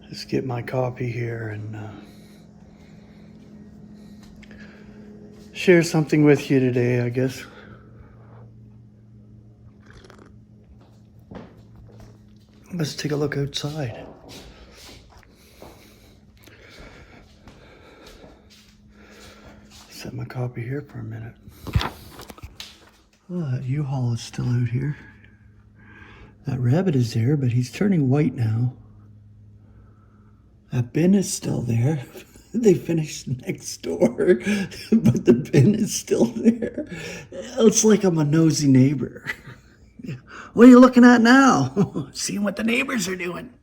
Just get my copy here and share something with you today, I guess. Let's take a look outside. Set my copy here for a minute. Oh, that U-Haul is still out here. That rabbit is there, but he's turning white now. That bin is still there. They finished next door, but the bin is still there. It's like I'm a nosy neighbor. What are you looking at now? Seeing what the neighbors are doing.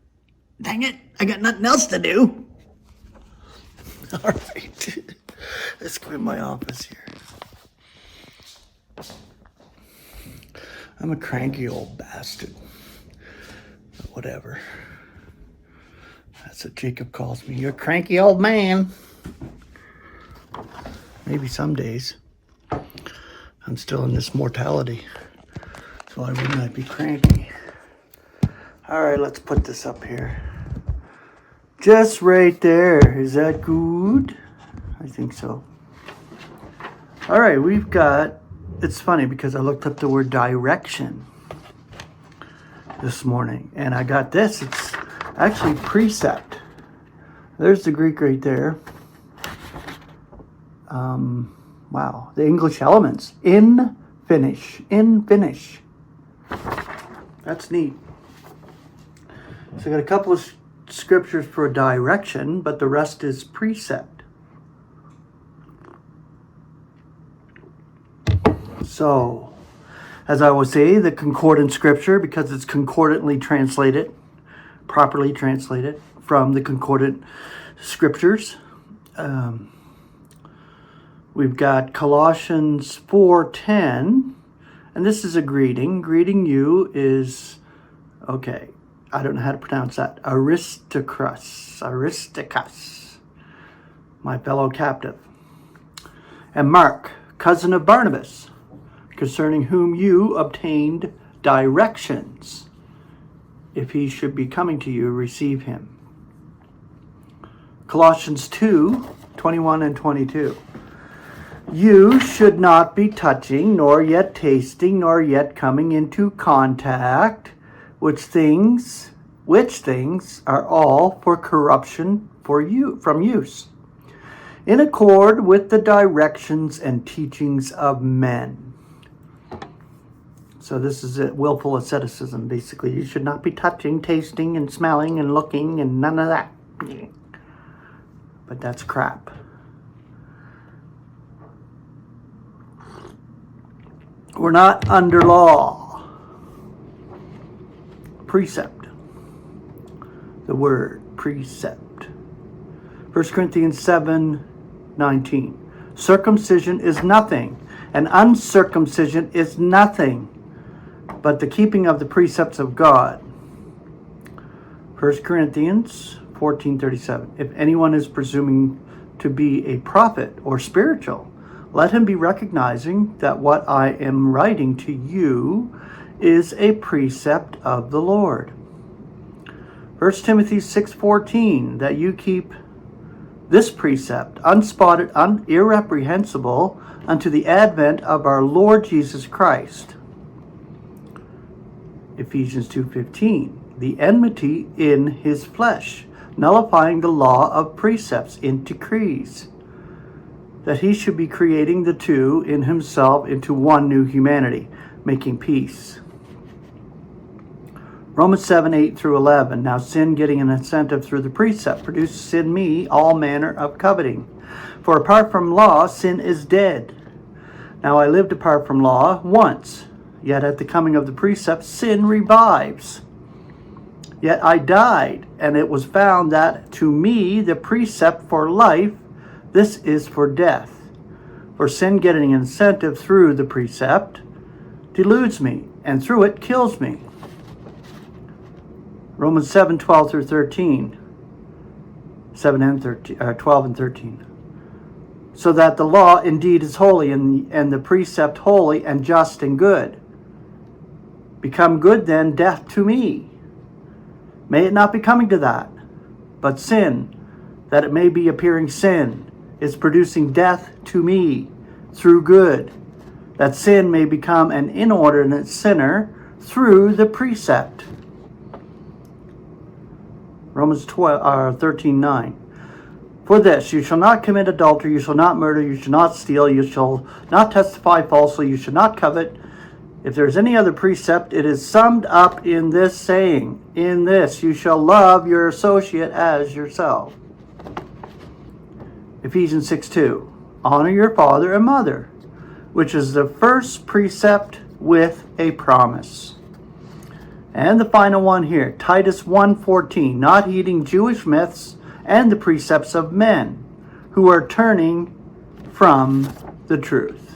Dang it, I got nothing else to do. All right, let's go in my office here. I'm a cranky old bastard. But whatever. That's what Jacob calls me. You're a cranky old man. Maybe some days. I'm still in this mortality. So why wouldn't I be cranky? All right, let's put this up here. Just right there. Is that good? I think so. All right, we've got... It's funny because I looked up the word direction this morning. And I got this. It's actually precept. There's the Greek right there. Wow. The English elements. In Finnish. That's neat. So I got a couple of scriptures for direction, but the rest is precept. So, as I will say, the concordant scripture, because it's concordantly translated, properly translated from the concordant scriptures. We've got Colossians 4:10, and this is a greeting. Greeting you is, okay, I don't know how to pronounce that. Aristarchus, my fellow captive. And Mark, cousin of Barnabas, concerning whom you obtained directions. If he should be coming to you, receive him. Colossians 2:21 and 22. You should not be touching, nor yet tasting, nor yet coming into contact which things are all for corruption from use, in accord with the directions and teachings of men. So this is it, willful asceticism, basically. You should not be touching, tasting, and smelling, and looking, and none of that. But that's crap. We're not under law. Precept. The word precept. 1 Corinthians 7:19. Circumcision is nothing, and uncircumcision is nothing, but the keeping of the precepts of God. 1 Corinthians 14:37. If anyone is presuming to be a prophet or spiritual, let him be recognizing that what I am writing to you is a precept of the Lord. 1 Timothy 6:14, that you keep this precept unspotted, irreprehensible unto the advent of our Lord Jesus Christ. Ephesians 2:15, the enmity in his flesh, nullifying the law of precepts in decrees, that he should be creating the two in himself into one new humanity, making peace. Romans 7:8 through 11. Now sin, getting an incentive through the precept, produces in me all manner of coveting. For apart from law, sin is dead. Now I lived apart from law once, yet at the coming of the precept, sin revives. Yet I died, and it was found that to me the precept for life, this is for death. For sin, getting an incentive through the precept, deludes me, and through it kills me. Romans 7:12 through 13. 12 and 13. So that the law indeed is holy, and the precept holy and just and good. Become good then, death to me. May it not be coming to that. but sin, that it may be appearing sin, is producing death to me through good, that sin may become an inordinate sinner through the precept. Romans 13:9. For this, you shall not commit adultery, you shall not murder, you shall not steal, you shall not testify falsely, you shall not covet. If there is any other precept, it is summed up in this saying, in this, you shall love your associate as yourself. Ephesians 6:2. Honor your father and mother, which is the first precept with a promise. And the final one here, Titus 1:14, not heeding Jewish myths and the precepts of men who are turning from the truth.